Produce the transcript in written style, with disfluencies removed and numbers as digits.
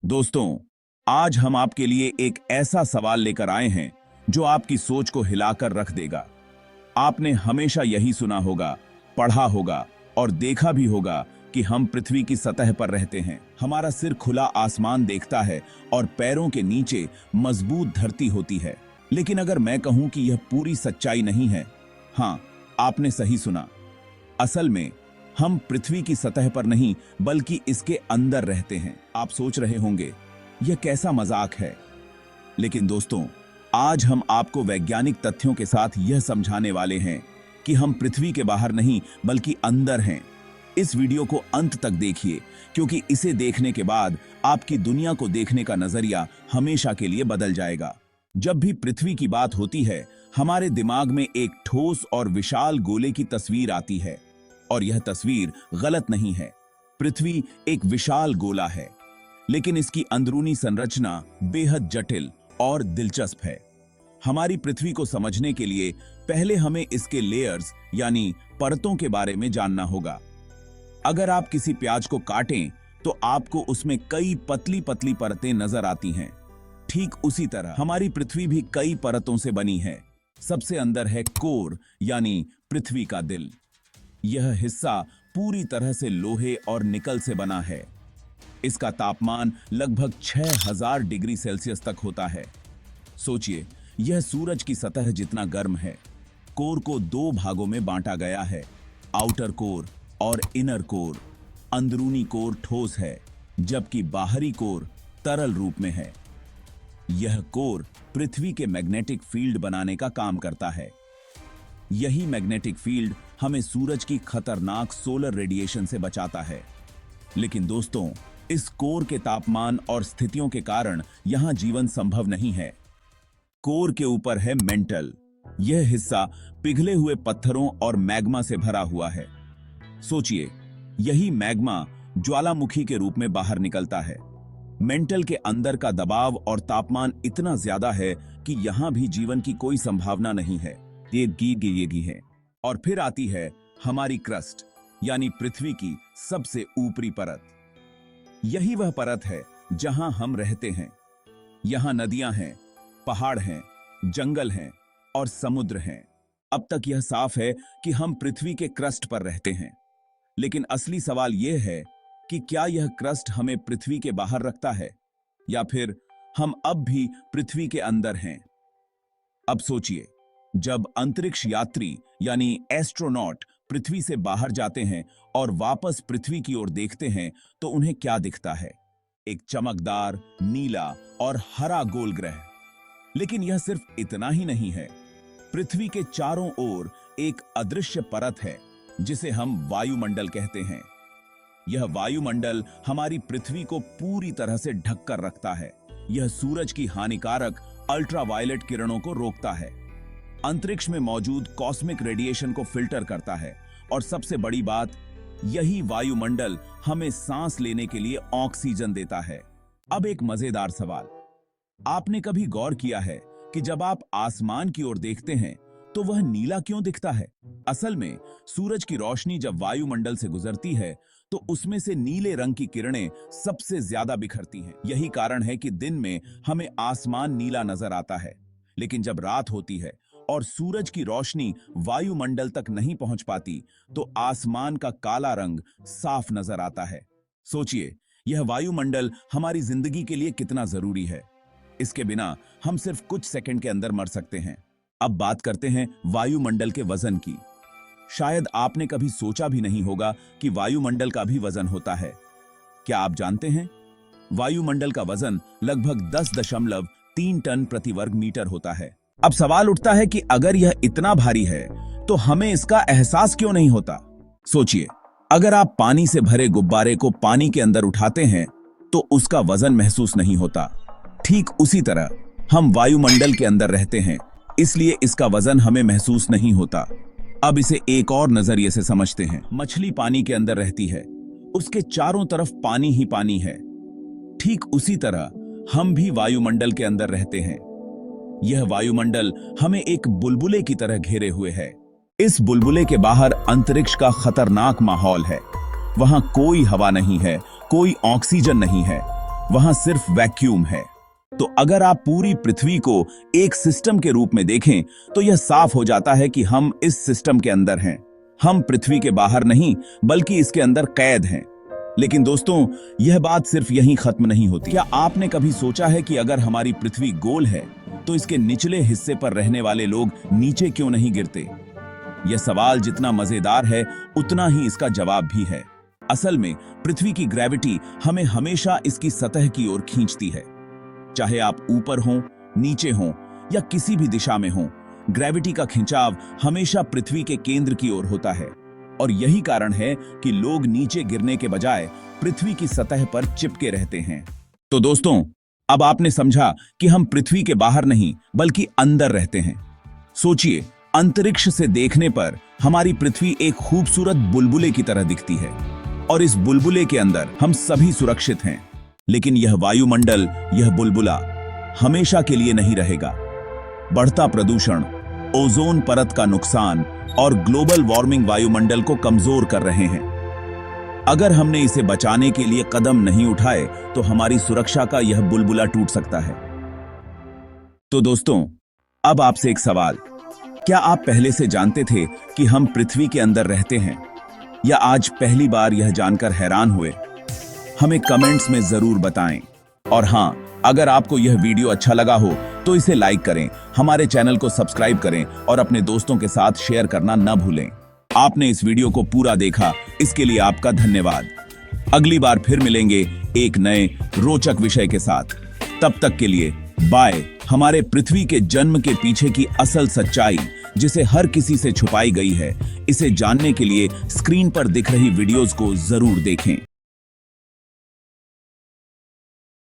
दोस्तों, आज हम आपके लिए एक ऐसा सवाल लेकर आए हैं जो आपकी सोच को हिलाकर रख देगा। आपने हमेशा यही सुना होगा, पढ़ा होगा और देखा भी होगा कि हम पृथ्वी की सतह पर रहते हैं। हमारा सिर खुला आसमान देखता है और पैरों के नीचे मजबूत धरती होती है। लेकिन अगर मैं कहूं कि यह पूरी सच्चाई नहीं है, हाँ, आपने सही सुना। असल में हम पृथ्वी की सतह पर नहीं बल्कि इसके अंदर रहते हैं। आप सोच रहे होंगे यह कैसा मजाक है, लेकिन दोस्तों, आज हम आपको वैज्ञानिक तथ्यों के साथ यह समझाने वाले हैं कि हम पृथ्वी के बाहर नहीं बल्कि अंदर हैं। इस वीडियो को अंत तक देखिए, क्योंकि इसे देखने के बाद आपकी दुनिया को देखने का नजरिया हमेशा के लिए बदल जाएगा। जब भी पृथ्वी की बात होती है, हमारे दिमाग में एक ठोस और विशाल गोले की तस्वीर आती है, और यह तस्वीर गलत नहीं है। पृथ्वी एक विशाल गोला है, लेकिन इसकी अंदरूनी संरचना बेहद जटिल और दिलचस्प है। हमारी पृथ्वी को समझने के लिए पहले हमें इसके लेयर्स यानी परतों के बारे में जानना होगा। अगर आप किसी प्याज को काटें तो आपको उसमें कई पतली पतली परतें नजर आती हैं। ठीक उसी तरह हमारी पृथ्वी भी कई परतों से बनी है। सबसे अंदर है कोर यानी पृथ्वी का दिल। यह हिस्सा पूरी तरह से लोहे और निकल से बना है। इसका तापमान लगभग 6000 डिग्री सेल्सियस तक होता है। सोचिए, यह सूरज की सतह जितना गर्म है। कोर को दो भागों में बांटा गया है, आउटर कोर और इनर कोर। अंदरूनी कोर ठोस है, जबकि बाहरी कोर तरल रूप में है। यह कोर पृथ्वी के मैग्नेटिक फील्ड बनाने का काम करता है। यही मैग्नेटिक फील्ड हमें सूरज की खतरनाक सोलर रेडिएशन से बचाता है। लेकिन दोस्तों, इस कोर के तापमान और स्थितियों के कारण यहां जीवन संभव नहीं है। कोर के ऊपर है मेंटल। यह हिस्सा पिघले हुए पत्थरों और मैग्मा से भरा हुआ है। सोचिए, यही मैग्मा ज्वालामुखी के रूप में बाहर निकलता है। मेंटल के अंदर का दबाव और तापमान इतना ज्यादा है कि यहां भी जीवन की कोई संभावना नहीं है। ये गी है। और फिर आती है हमारी क्रस्ट यानी पृथ्वी की सबसे ऊपरी परत। यही वह परत है जहां हम रहते हैं। यहां नदियां हैं, पहाड़ हैं, जंगल हैं और समुद्र हैं। अब तक यह साफ है कि हम पृथ्वी के क्रस्ट पर रहते हैं। लेकिन असली सवाल यह है कि क्या यह क्रस्ट हमें पृथ्वी के बाहर रखता है, या फिर हम अब भी पृथ्वी के अंदर हैं। अब सोचिए, जब अंतरिक्ष यात्री यानी एस्ट्रोनॉट पृथ्वी से बाहर जाते हैं और वापस पृथ्वी की ओर देखते हैं तो उन्हें क्या दिखता है? एक चमकदार नीला और हरा गोल ग्रह। लेकिन यह सिर्फ इतना ही नहीं है। पृथ्वी के चारों ओर एक अदृश्य परत है जिसे हम वायुमंडल कहते हैं। यह वायुमंडल हमारी पृथ्वी को पूरी तरह से ढककर रखता है। यह सूरज की हानिकारक अल्ट्रावायलेट किरणों को रोकता है, अंतरिक्ष में मौजूद कॉस्मिक रेडिएशन को फिल्टर करता है, और सबसे बड़ी बात, यही वायुमंडल हमें सांस लेने के लिए ऑक्सीजन देता है। अब एक मजेदार सवाल, आपने कभी गौर किया है कि जब आप आसमान की ओर देखते हैं तो वह नीला क्यों दिखता है? असल में सूरज की रोशनी जब वायुमंडल से गुजरती है तो उसमें से नीले रंग की किरणें सबसे ज्यादा बिखरती हैं। यही कारण है कि दिन में हमें आसमान नीला नजर आता है, लेकिन जब रात होती है और सूरज की रोशनी वायुमंडल तक नहीं पहुंच पाती तो आसमान का काला रंग साफ नजर आता है। सोचिए, यह वायुमंडल हमारी जिंदगी के लिए कितना जरूरी है। इसके बिना हम सिर्फ कुछ सेकंड के अंदर मर सकते हैं। अब बात करते हैं वायुमंडल के वजन की। शायद आपने कभी सोचा भी नहीं होगा कि वायुमंडल का भी वजन होता है। क्या आप जानते हैं? वायुमंडल का वजन लगभग 10.3 टन प्रति वर्ग मीटर होता है। अब सवाल उठता है कि अगर यह इतना भारी है तो हमें इसका एहसास क्यों नहीं होता? सोचिए, अगर आप पानी से भरे गुब्बारे को पानी के अंदर उठाते हैं तो उसका वजन महसूस नहीं होता। ठीक उसी तरह हम वायुमंडल के अंदर रहते हैं, इसलिए इसका वजन हमें महसूस नहीं होता। अब इसे एक और नजरिए से समझते हैं। मछली पानी के अंदर रहती है, उसके चारों तरफ पानी ही पानी है। ठीक उसी तरह हम भी वायुमंडल के अंदर रहते हैं। यह वायुमंडल हमें एक बुलबुले की तरह घेरे हुए है। इस बुलबुले के बाहर अंतरिक्ष का खतरनाक माहौल है। वहां कोई हवा नहीं है, कोई ऑक्सीजन नहीं है, वहां सिर्फ वैक्यूम है। तो अगर आप पूरी पृथ्वी को एक सिस्टम के रूप में देखें तो यह साफ हो जाता है कि हम इस सिस्टम के अंदर हैं। हम पृथ्वी के बाहर नहीं बल्कि इसके अंदर कैद हैं। लेकिन दोस्तों, यह बात सिर्फ यहीं खत्म नहीं होती। क्या आपने कभी सोचा है कि अगर हमारी पृथ्वी गोल है तो इसके निचले हिस्से पर रहने वाले लोग नीचे क्यों नहीं गिरते? यह सवाल जितना मजेदार है उतना ही इसका जवाब भी है। असल में पृथ्वी की ग्रेविटी हमें हमेशा इसकी सतह की ओर खींचती है। चाहे आप ऊपर हों, नीचे हों या किसी भी दिशा में हों, ग्रेविटी का खिंचाव हमेशा पृथ्वी के केंद्र की ओर होता है। और यही कारण है कि लोग नीचे गिरने के बजाय पृथ्वी की सतह पर चिपके रहते हैं। तो दोस्तों, अब आपने समझा कि हम पृथ्वी के बाहर नहीं बल्कि अंदर रहते हैं। सोचिए, अंतरिक्ष से देखने पर हमारी पृथ्वी एक खूबसूरत बुलबुले की तरह दिखती है और इस बुलबुले के अंदर हम सभी सुरक्षित हैं। लेकिन यह वायुमंडल, यह बुलबुला हमेशा के लिए नहीं रहेगा। बढ़ता प्रदूषण, ओजोन परत का नुकसान और ग्लोबल वार्मिंग वायुमंडल को कमजोर कर रहे हैं। अगर हमने इसे बचाने के लिए कदम नहीं उठाए तो हमारी सुरक्षा का यह बुलबुला टूट सकता है। तो दोस्तों, अब आपसे एक सवाल, क्या आप पहले से जानते थे कि हम पृथ्वी के अंदर रहते हैं, या आज पहली बार यह जानकर हैरान हुए? हमें कमेंट्स में जरूर बताएं। और हां, अगर आपको यह वीडियो अच्छा लगा हो तो इसे लाइक करें, हमारे चैनल को सब्सक्राइब करें और अपने दोस्तों के साथ शेयर करना न भूलें। आपने इस वीडियो को पूरा देखा, इसके लिए आपका धन्यवाद। अगली बार फिर मिलेंगे एक नए रोचक विषय के साथ। तब तक के लिए बाय। हमारे पृथ्वी के जन्म के पीछे की असल सच्चाई, जिसे हर किसी से छुपाई गई है, इसे जानने के लिए स्क्रीन पर दिख रही वीडियोस को जरूर देखें।